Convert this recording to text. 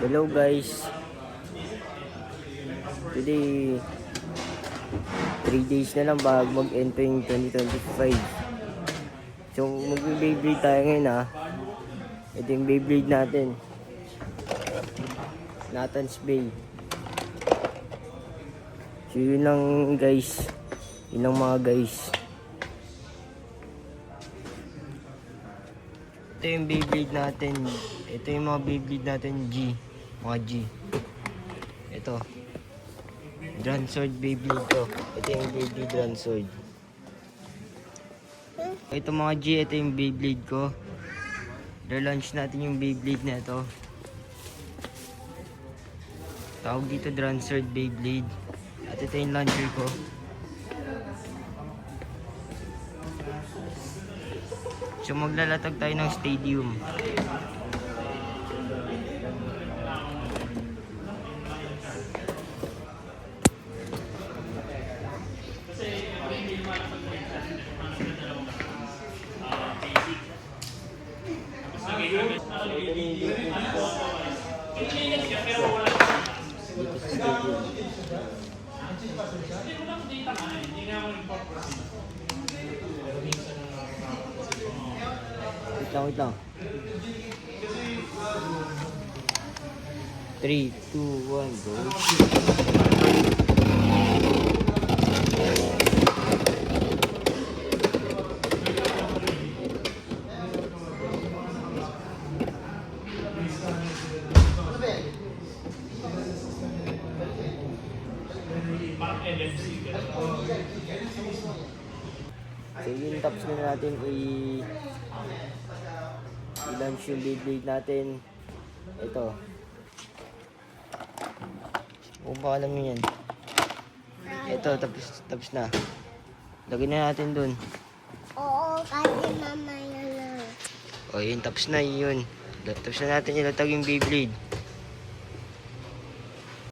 Hello guys. Today 3 days na lang bago mag-enter yung 2025. So magbe-Beyblade tayo ngayon ha. Ito yung Beyblade natin. Nathan's Bay. So yun lang guys. Yun lang mga guys. Ito yung Beyblade natin. Ito yung mga Beyblade natin G. Mga G. Ito. Dransword Beyblade to. Ito yung Beyblade Dransword. Ito mga G, ito yung Beyblade ko. Relaunch natin yung Beyblade na ito. Tawag dito Dransword Beyblade. At ito yung launcher ko. So maglalatag tayo ng stadium. Wait lang. 3, 2, 1, go. So yun, tapos na natin i-launch yung Beyblade natin. Ito. Kung baka alam nyo yan. Ito, tapos na. Lagyan na natin dun. Oo, kasi mamaya lang. O yun, tapos na yun. Tapos na natin ilatag yung Beyblade.